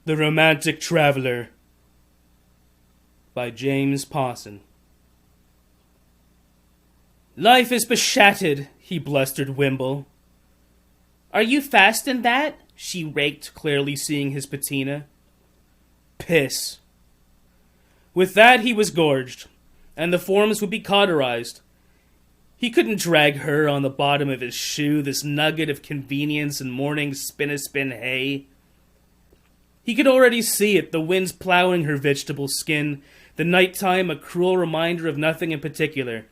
The Romantic Traveler by James Pawson. Life is beshattered, he blustered Wimble. Are you fasting that? She raked, clearly seeing his patina. Piss. With that he was gorged, and the forms would be cauterized. He couldn't drag her on the bottom of his shoe, this nugget of convenience and morning spin-a-spin hay. He could already see it, the winds plowing her vegetable skin, the nighttime a cruel reminder of nothing in particular.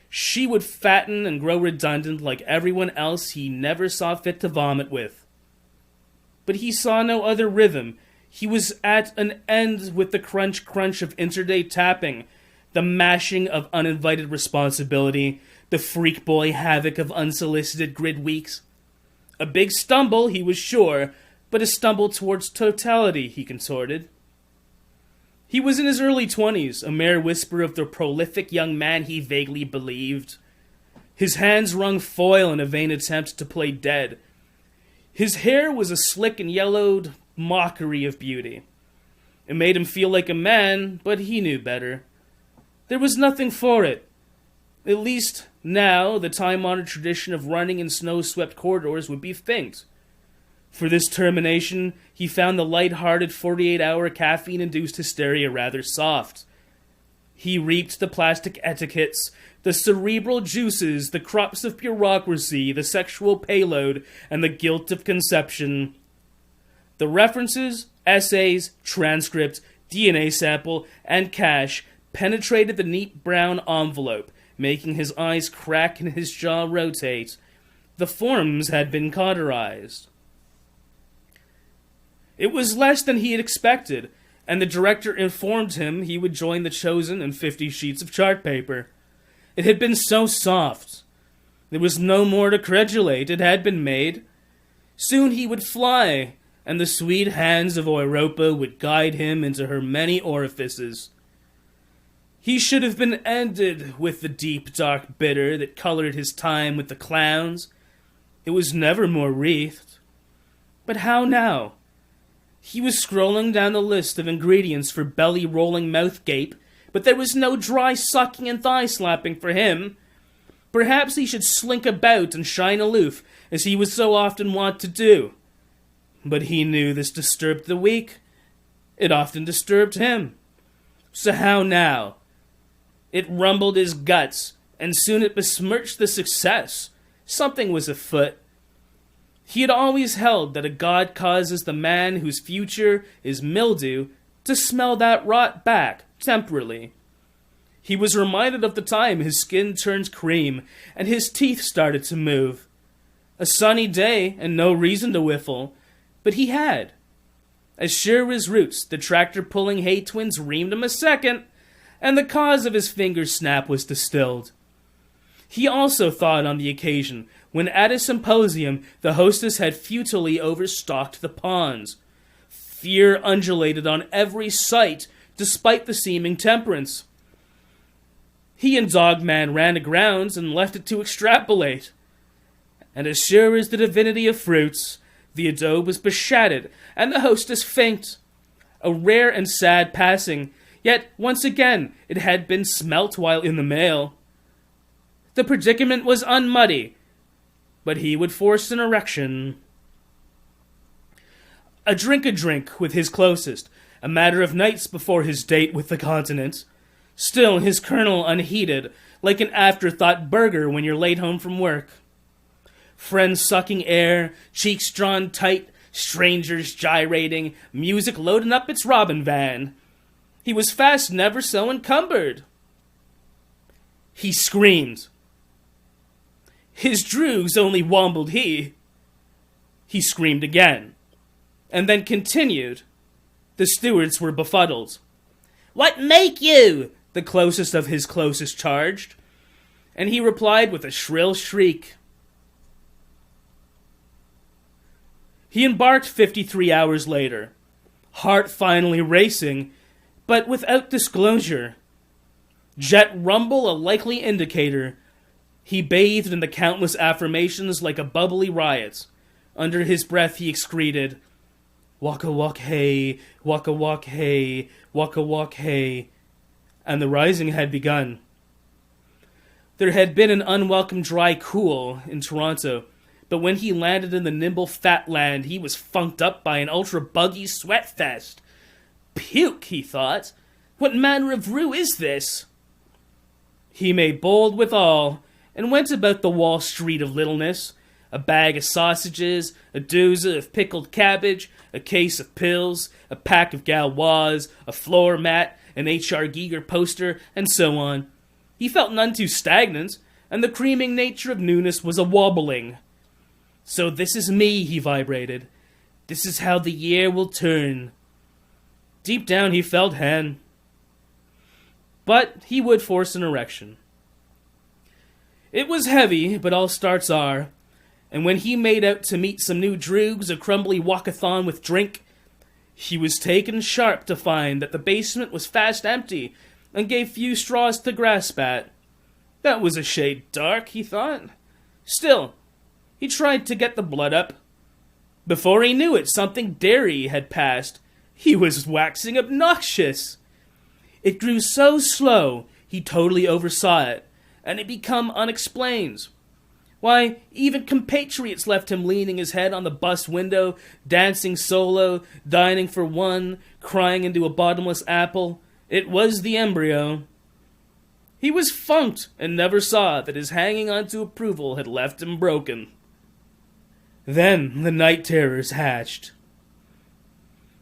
She would fatten and grow redundant like everyone else he never saw fit to vomit with. But he saw no other rhythm. He was at an end with the crunch-crunch of interday tapping, the mashing of uninvited responsibility, the freak boy havoc of unsolicited grid weeks. A big stumble, he was sure, but a stumble towards totality, he consorted. He was in his early 20s, a mere whisper of the prolific young man he vaguely believed. His hands wrung foil in a vain attempt to play dead. His hair was a slick and yellowed mockery of beauty. It made him feel like a man, but he knew better. There was nothing for it. At least now, the time-honored tradition of running in snow-swept corridors would be faint. For this termination, he found the light-hearted 48-hour caffeine-induced hysteria rather soft. He reaped the plastic etiquettes, the cerebral juices, the crops of bureaucracy, the sexual payload, and the guilt of conception. The references, essays, transcript, DNA sample, and cache penetrated the neat brown envelope, making his eyes crack and his jaw rotate. The forms had been cauterized. It was less than he had expected, and the director informed him he would join the chosen in 50 sheets of chart paper. It had been so soft. There was no more to credulate. It had been made. Soon he would fly, and the sweet hands of Europa would guide him into her many orifices. He should have been ended with the deep, dark bitter that colored his time with the clowns. It was never more wreathed. But how now? He was scrolling down the list of ingredients for belly-rolling mouth gape, but there was no dry sucking and thigh-slapping for him. Perhaps he should slink about and shine aloof, as he was so often wont to do. But he knew this disturbed the weak. It often disturbed him. So how now? It rumbled his guts, and soon it besmirched the success. Something was afoot. He had always held that a god causes the man whose future is mildew to smell that rot back, temporarily. He was reminded of the time his skin turned cream, and his teeth started to move. A sunny day, and no reason to whiffle, but he had. As sure as roots, the tractor-pulling hay twins reamed him a second, and the cause of his finger snap was distilled. He also thought on the occasion when at a symposium the hostess had futilely overstocked the ponds. Fear undulated on every sight, despite the seeming temperance. He and Dogman ran agrounds and left it to extrapolate. And as sure as the divinity of fruits, the adobe was beshattered, and the hostess faint. A rare and sad passing, yet once again it had been smelt while in the mail. The predicament was unmuddy, but he would force an erection. A drink with his closest, a matter of nights before his date with the continent. Still his kernel unheeded, like an afterthought burger when you're late home from work. Friends sucking air, cheeks drawn tight, strangers gyrating, music loading up its Robin van. He was fast never so encumbered. He screamed. His droogs only wombled he. He screamed again, and then continued. The stewards were befuddled. What make you? The closest of his closest charged, and he replied with a shrill shriek. He embarked 53 hours later, heart finally racing, but without disclosure. Jet rumble a likely indicator. He bathed in the countless affirmations like a bubbly riot. Under his breath he excreted, Waka walk hey, waka walk hey, waka walk hey, and the rising had begun. There had been an unwelcome dry cool in Toronto, but when he landed in the nimble fat land, he was funked up by an ultra-buggy sweat fest. Puke, he thought. What manner of brew is this? He made bold withal, and went about the Wall Street of littleness, a bag of sausages, a doza of pickled cabbage, a case of pills, a pack of Gaulois, a floor mat, an H.R. Giger poster, and so on. He felt none too stagnant, and the creaming nature of newness was a wobbling. So this is me, he vibrated. This is how the year will turn. Deep down he felt hen. But he would force an erection. It was heavy, but all starts are, and when he made out to meet some new droogs a crumbly walkathon with drink, he was taken sharp to find that the basement was fast empty, and gave few straws to grasp at. That was a shade dark, he thought. Still, he tried to get the blood up. Before he knew it, something dairy had passed. He was waxing obnoxious. It grew so slow, he totally oversaw it, and it become unexplained. Why, even compatriots left him leaning his head on the bus window, dancing solo, dining for one, crying into a bottomless apple. It was the embryo. He was funked and never saw that his hanging on to approval had left him broken. Then the night terrors hatched.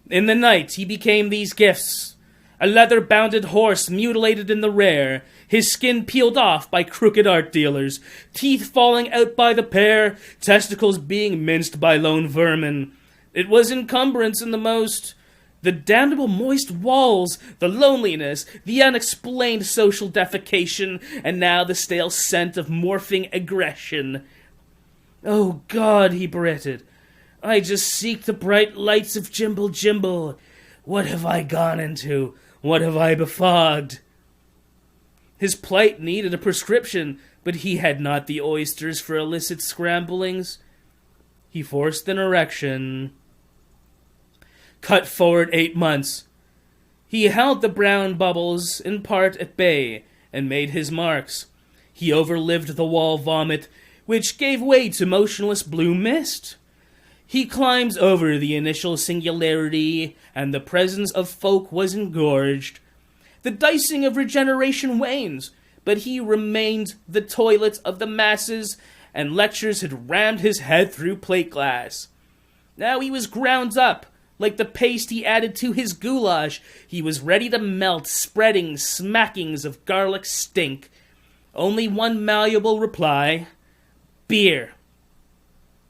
In the night he became these gifts. A leather-bounded horse mutilated in the rear, his skin peeled off by crooked art dealers, teeth falling out by the pair, testicles being minced by lone vermin. It was encumbrance in the most. The damnable moist walls, the loneliness, the unexplained social defecation, and now the stale scent of morphing aggression. Oh God, he britted. I just seek the bright lights of Jimble Jimble. What have I gone into? What have I befogged? His plight needed a prescription, but he had not the oysters for illicit scramblings. He forced an erection. Cut forward 8 months. He held the brown bubbles in part at bay and made his marks. He overlived the wall vomit, which gave way to motionless blue mist. He climbs over the initial singularity, and the presence of folk was engorged. The dicing of regeneration wanes, but he remained the toilet of the masses, and lectures had rammed his head through plate glass. Now he was ground up, like the paste he added to his goulash. He was ready to melt, spreading smackings of garlic stink. Only one malleable reply: beer.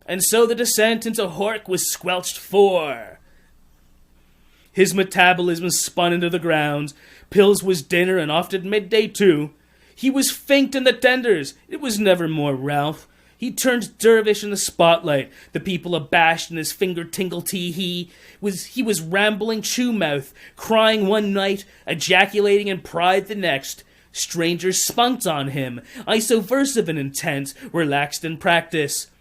And so the descent into Hork was squelched for. His metabolism spun into the ground. Pills was dinner, and oft at midday too. He was faint in the tenders. It was never more Ralph. He turned dervish in the spotlight, the people abashed in his finger-tingle tee-hee. He was rambling chew-mouth, crying one night, ejaculating in pride the next. Strangers spunked on him, isoversive in intent, relaxed in practice.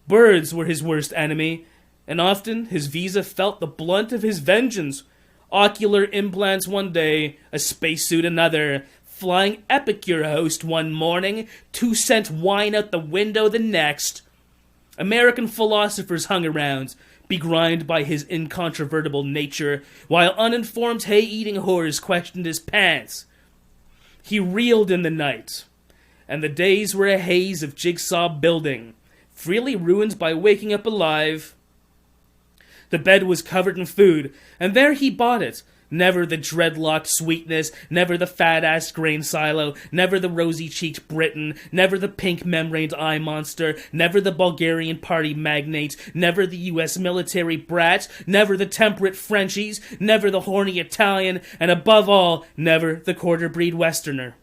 Birds were his worst enemy, and often his visa felt the blunt of his vengeance. Ocular implants one day, a spacesuit another, flying epicure host one morning, 2-cent wine out the window the next. American philosophers hung around, begrimed by his incontrovertible nature, while uninformed hay-eating whores questioned his pants. He reeled in the night, and the days were a haze of jigsaw building, freely ruined by waking up alive. The bed was covered in food, and there he bought it. Never the dreadlocked sweetness, never the fat-ass grain silo, never the rosy-cheeked Briton, never the pink-membraned eye monster, never the Bulgarian party magnate, never the U.S. military brat, never the temperate Frenchies, never the horny Italian, and above all, never the quarter-breed Westerner.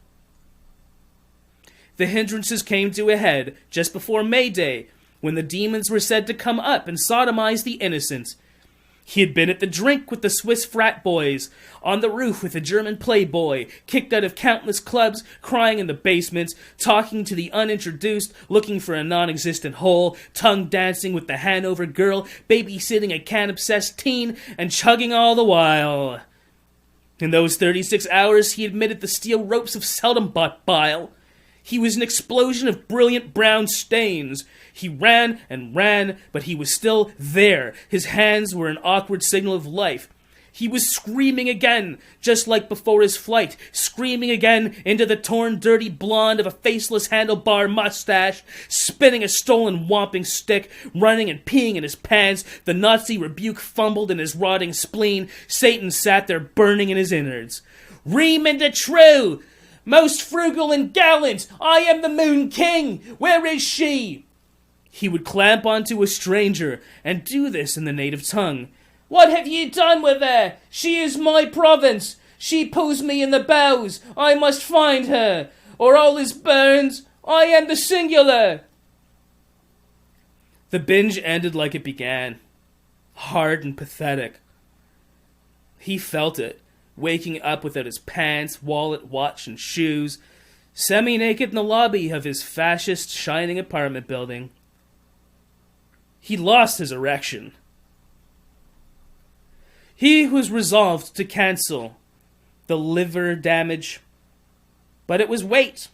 The hindrances came to a head just before May Day, when the demons were said to come up and sodomize the innocent. He had been at the drink with the Swiss frat boys, on the roof with a German playboy, kicked out of countless clubs, crying in the basements, talking to the unintroduced, looking for a non-existent hole, tongue dancing with the Hanover girl, babysitting a can-obsessed teen, and chugging all the while. In those 36 hours, he admitted the steel ropes of seldom bought bile. He was an explosion of brilliant brown stains. He ran and ran, but he was still there. His hands were an awkward signal of life. He was screaming again, just like before his flight, screaming again into the torn, dirty blonde of a faceless handlebar mustache, spinning a stolen whomping stick, running and peeing in his pants. The Nazi rebuke fumbled in his rotting spleen. Satan sat there burning in his innards. Ream into true! Most frugal and gallant, I am the Moon King. Where is she? He would clamp onto a stranger and do this in the native tongue. What have you done with her? She is my province. She pulls me in the bows. I must find her, or all is burned. I am the singular. The binge ended like it began, hard and pathetic. He felt it. Waking up without his pants, wallet, watch, and shoes, semi-naked in the lobby of his fascist, shining apartment building. He lost his erection. He was resolved to cancel the liver damage, but it was weight.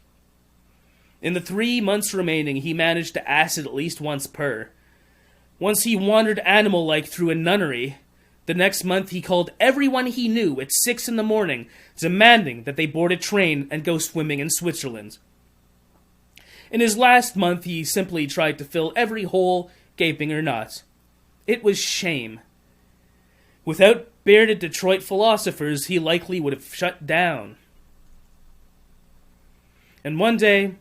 In the 3 months remaining, he managed to acid at least once per. Once he wandered animal-like through a nunnery. The next month, he called everyone he knew at 6 a.m, demanding that they board a train and go swimming in Switzerland. In his last month, he simply tried to fill every hole, gaping or not. It was shame. Without bearded Detroit philosophers, he likely would have shut down. And one day,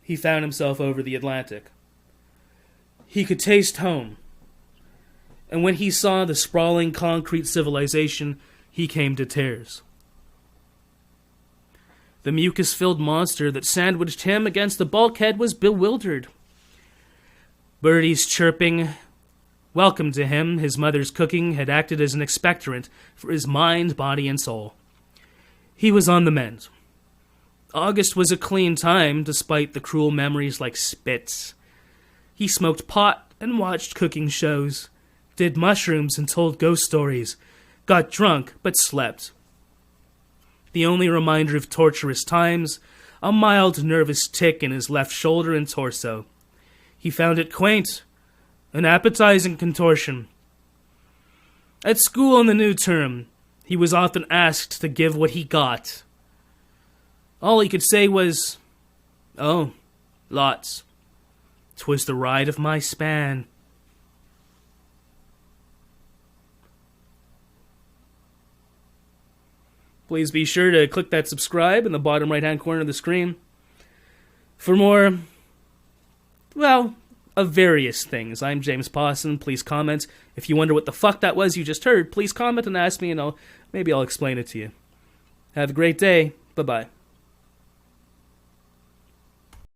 he found himself over the Atlantic. He could taste home. And when he saw the sprawling concrete civilization, he came to tears. The mucus-filled monster that sandwiched him against the bulkhead was bewildered. Birdies chirping welcome to him, his mother's cooking had acted as an expectorant for his mind, body, and soul. He was on the mend. August was a clean time, despite the cruel memories like spits. He smoked pot and watched cooking shows, did mushrooms and told ghost stories, got drunk but slept. The only reminder of torturous times, a mild nervous tic in his left shoulder and torso. He found it quaint, an appetizing contortion. At school in the new term, he was often asked to give what he got. All he could say was, "Oh, lots. 'Twas the ride of my span." Please be sure to click that subscribe in the bottom right-hand corner of the screen for more, of various things. I'm James Pawson. Please comment. If you wonder what the fuck that was you just heard, please comment and ask me, and maybe I'll explain it to you. Have a great day. Bye-bye.